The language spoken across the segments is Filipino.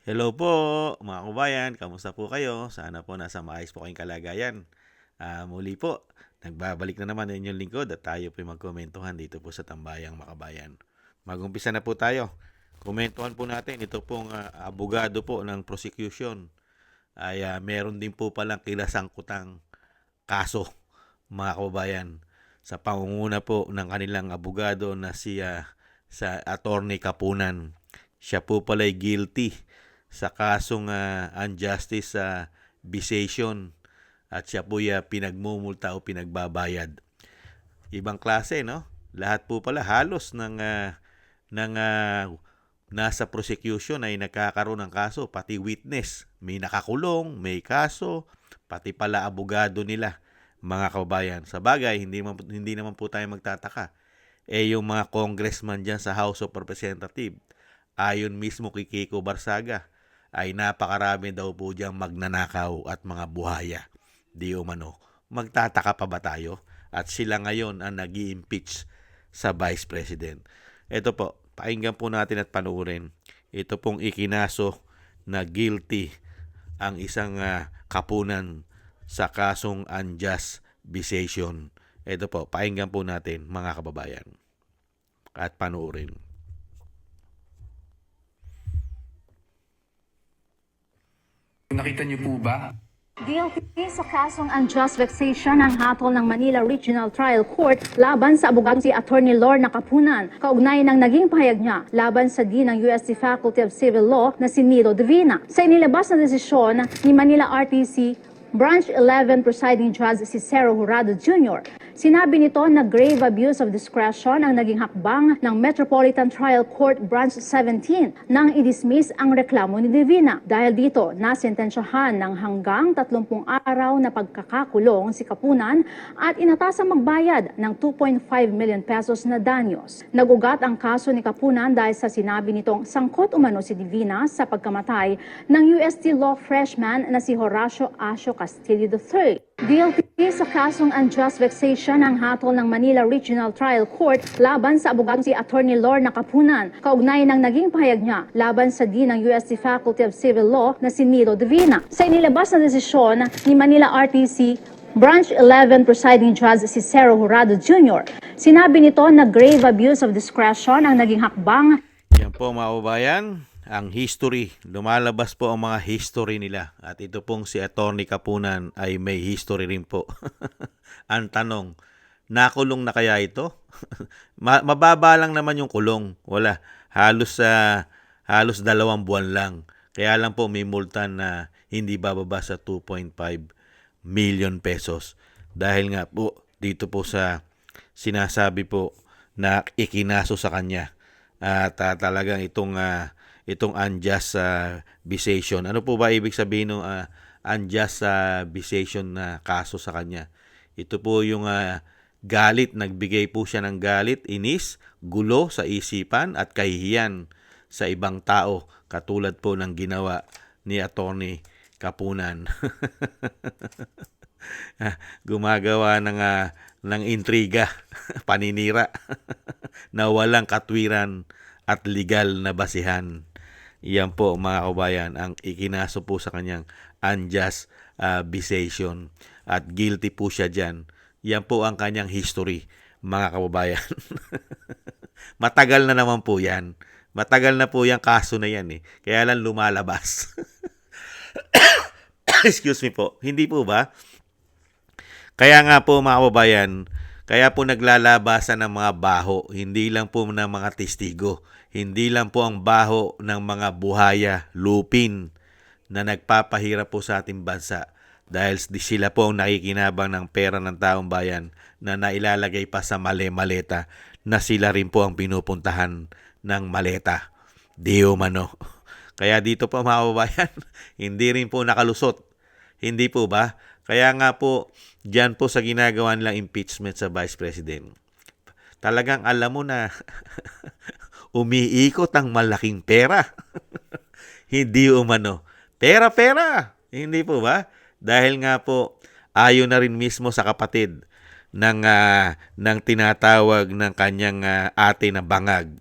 Hello po mga kabayan, kamusta po kayo? Sana po nasa maayos po kayong kalagayan. Muli po, nagbabalik na naman ang inyong lingkod at tayo po magkomentuhan dito po sa Tambayang Makabayan. Magumpisa na po tayo. Komentuhan po natin, ito pong abogado po ng prosecution ay meron din po palang kinasangkutang kaso mga kababayan sa pangunguna po ng kanilang abogado na sa Attorney Kapunan. Siya po pala'y guilty sa kasong unjustice visation at siya po pinagmumulta o pinagbabayad. Ibang klase, no? Lahat po pala halos ng nasa prosecution ay nagkakaroon ng kaso, pati witness, may nakakulong, may kaso, pati pala abogado nila, mga kababayan. Sa bagay, hindi naman po tayo magtataka. Yung mga congressman diyan sa House of Representatives, ayon mismo kay Kiko Barsaga, ay napakarami daw po diyang magnanakaw at mga buhaya. Di umano, magtataka pa ba tayo? At sila ngayon ang nag-i-impeach sa Vice President. Ito po, pakinggan po natin at panuurin. Ito pong ikinaso na guilty ang isang kapunan sa kasong unjust visation. Ito po, pakinggan po natin mga kababayan at panuurin. Nakita niyo po ba? Guilty sa kasong unjust vexation ang hatol ng Manila Regional Trial Court laban sa abogado si Attorney Lorna Kapunan, kaugnay ng naging pahayag niya laban sa Dean ng UST Faculty of Civil Law na si Nilo Divina. Sa inilabas na desisyon ni Manila RTC Branch 11 Presiding Judge si Cero Jurado Jr., sinabi nito na grave abuse of discretion ang naging hakbang ng Metropolitan Trial Court Branch 17 nang i-dismiss ang reklamo ni Divina. Dahil dito, nasentensyahan ng hanggang 30 araw na pagkakakulong si Kapunan at inatasang magbayad ng 2.5 million pesos na danyos. Nagugat ang kaso ni Kapunan dahil sa sinabi nitong sangkot umano si Divina sa pagkamatay ng UST Law freshman na si Horacio Asio Castillo III. Guilty sa kasong unjust vexation ang hatol ng Manila Regional Trial Court laban sa abogado si Attorney Lorna Kapunan, kaugnay ng naging pahayag niya laban sa Dean ng UST Faculty of Civil Law na si Nilo Divina. Sa inilabas na desisyon ni Manila RTC Branch 11 Presiding Judge si Cero Jurado Jr., sinabi nito na grave abuse of discretion ang naging hakbang. Yan po mga kababayan, ang history. Lumalabas po ang mga history nila. At ito pong si Attorney Kapunan ay may history rin po. Ang tanong, nakulong na kaya ito? Mababa lang naman yung kulong. Wala. Halos 2 buwan lang. Kaya lang po may multa na hindi bababa sa 2.5 million pesos. Dahil nga po dito po sa sinasabi po na ikinaso sa kanya. At talagang itong unjust visation. Ano po ba ibig sabihin ng unjust visation na kaso sa kanya? Ito po yung galit, nagbigay po siya ng galit, inis, gulo sa isipan at kahihiyan sa ibang tao katulad po ng ginawa ni Attorney Kapunan. Gumagawa ng intriga, paninira na walang katwiran at legal na basihan. Iyan po mga kabayan ang ikinaso po sa kanyang unjust visation at guilty po siya dyan. Yan po ang kanyang history mga kababayan. Matagal na naman po yan. Matagal na po yung kaso na yan eh. Kaya lang lumalabas. Excuse me po. Hindi po ba? Kaya nga po mga kababayan, kaya po naglalabasan ng mga baho, hindi lang po ng mga testigo, hindi lang po ang baho ng mga buhaya, lupin na nagpapahirap po sa ating bansa dahil sila po ang nakikinabang ng pera ng taong bayan na nailalagay pa sa maleta na sila rin po ang pinupuntahan ng maleta. Di umano. Kaya dito po mga kababayan, hindi rin po nakalusot. Hindi po ba? Kaya nga po, dyan po sa ginagawa nilang impeachment sa Vice President, talagang alam mo na umiikot ang malaking pera. Hindi umano. Pera-pera. Hindi po ba? Dahil nga po, ayon na rin mismo sa kapatid ng tinatawag ng kanyang ate na bangag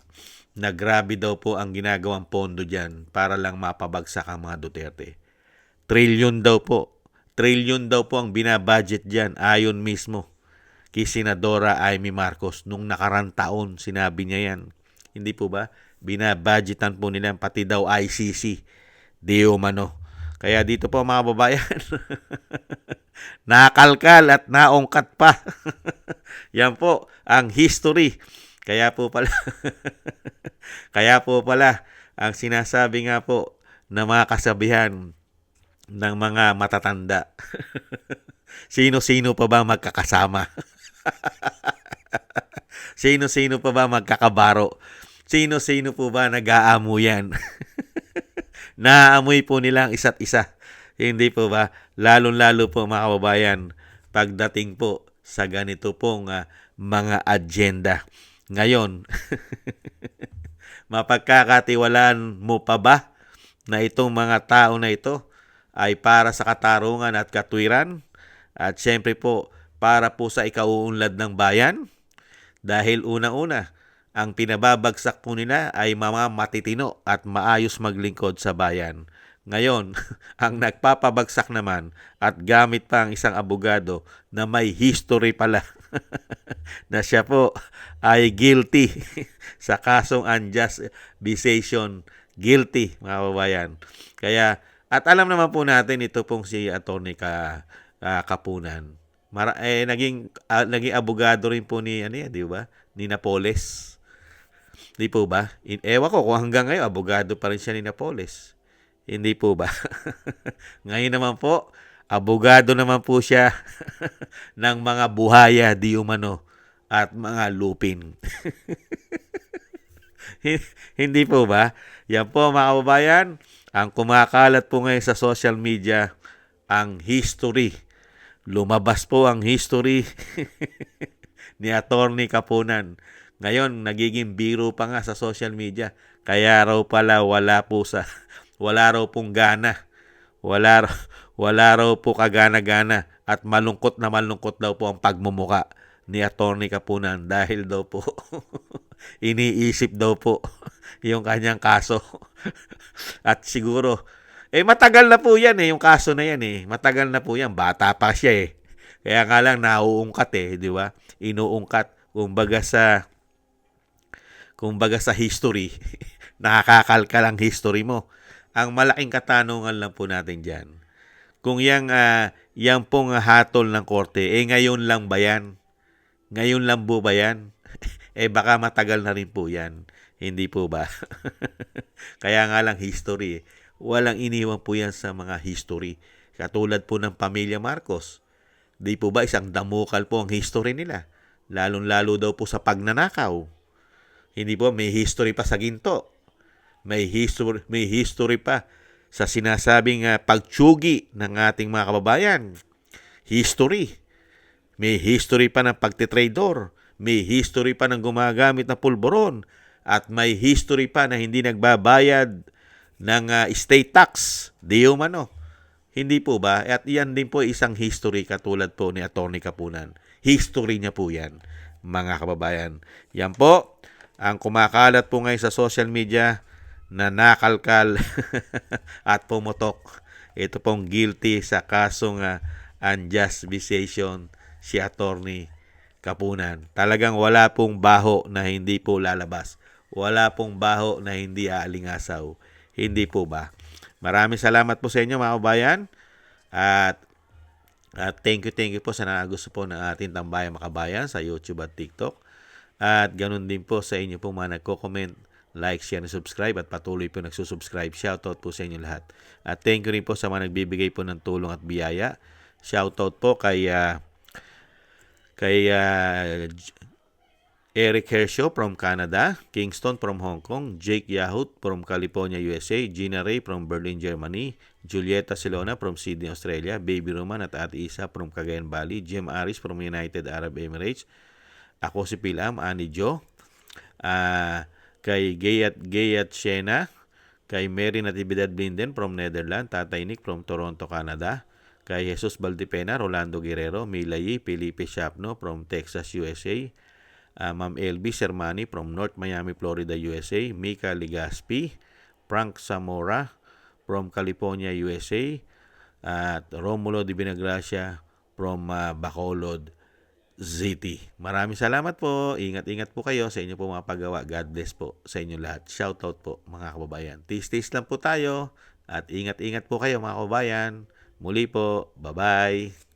na grabe daw po ang ginagawang pondo dyan para lang mapabagsak ang mga Duterte. Trilyon daw po. Trilyon daw po ang binabudget dyan ayon mismo kay Senadora Amy Marcos. Nung nakarang taon, sinabi niya yan. Hindi po ba? Binabudgetan po nila pati daw ICC. Di umano. Kaya dito po mga babayan, nakalkal at naungkat pa. Yan po ang history. Kaya po pala, kaya po pala, ang sinasabi nga po ng mga kasabihan ng mga matatanda. Sino-sino pa ba magkakasama? Sino-sino pa ba magkakabaro? Sino-sino po ba nag-aamuyan? Naaamoy po nila ang isa't isa. Hindi po ba? Lalong-lalo po mga kababayan, pagdating po sa ganito pong mga agenda. Ngayon, mapagkakatiwalaan mo pa ba na itong mga tao na ito ay para sa katarungan at katwiran? At syempre po, para po sa ikauunlad ng bayan? Dahil una-una, ang pinababagsak po nila ay mga matitino at maayos maglingkod sa bayan. Ngayon, ang nagpapabagsak naman at gamit pa ang isang abogado na may history pala na siya po ay guilty sa kasong unjust visitation. Guilty, mga kababayan. Kaya, at alam naman po natin ito pong si Atty. Kapunan. Naging abogado rin po ni di ba? Ni Napoles. Di po ba? Ewan ko kung hanggang ngayon abogado pa rin siya ni Napoles. Hindi po ba? Ngayon naman po, abogado naman po siya ng mga buhaya di umano at mga lupin. Hindi po ba? Yan po mga kababayan, ang kumakalat po ngayon sa social media, ang history. Lumabas po ang history ni Atty. Kapunan. Ngayon, nagiging biro pa nga sa social media. Kaya raw pala wala raw pong gana. Wala raw po kagana-gana at malungkot na malungkot daw po ang pagmumuka ni Atty. Kapunan dahil daw po iniisip daw po yung kanyang kaso. At siguro, matagal na po yan yung kaso na yan Matagal na po yan. Bata pa siya Kaya nga lang nauungkat di ba? Inuungkat. Kumbaga sa history, nakakakalkal ang history mo. Ang malaking katanungan lang po natin dyan, kung yang pong hatol ng korte, ngayon lang ba yan? Ngayon lang po ba yan? Baka matagal na rin po yan. Hindi po ba? Kaya nga lang history Walang iniwan po yan sa mga history. Katulad po ng pamilya Marcos. Di po ba isang damukal po ang history nila? Lalong-lalo daw po sa pagnanakaw. Hindi po, may history pa sa ginto. May history pa sa sinasabing pagtsugi ng ating mga kababayan. History. May history pa ng pagtitrador. May history pa ng gumagamit na pulburon. At may history pa na hindi nagbabayad ng estate tax. Di umano. Hindi po ba? At iyan din po isang history katulad po ni Atty. Kapunan. History niya po yan, mga kababayan. Yan po, ang kumakalat po ngayon sa social media na nakalkal at pumutok. Ito pong guilty sa kasong unjust visitation si Atty. Kapunan. Talagang wala pong baho na hindi po lalabas. Wala pong baho na hindi aalingasaw. Hindi po ba? Maraming salamat po sa inyo mga kababayan. At thank you po sa gusto po ng ating Tambayang Makabayan sa YouTube at TikTok. At ganun din po sa inyo po mga nagko-comment, like, share, and subscribe at patuloy po nagsusubscribe. Shoutout po sa inyo lahat. At thank you rin po sa mga nagbibigay po ng tulong at biyaya. Shoutout po kay Eric Hershaw from Canada, Kingston from Hong Kong, Jake Yahut from California, USA, Gina Ray from Berlin, Germany, Julieta Silona from Sydney, Australia, Baby Roman at Ate Isa from Cagayan Valley, Jim Aris from United Arab Emirates, ako si Pilam, Ani Jo, kay Gayat Shena, kay Mary Natividad Blinden from Netherlands, Tatay Nick from Toronto, Canada, kay Jesus Baldipena, Rolando Guerrero, Milay, Felipe Shapno from Texas, USA, Ma'am LB Sermani from North Miami, Florida, USA, Mika Ligaspi, Frank Zamora from California, USA, at Romulo Di Binagracia from Bacolod City. Maraming salamat po. Ingat-ingat po kayo sa inyo po mga paggawa. God bless po sa inyo lahat. Shoutout po mga kababayan. Tis-tis lang po tayo at ingat-ingat po kayo mga kababayan. Muli po. Bye-bye.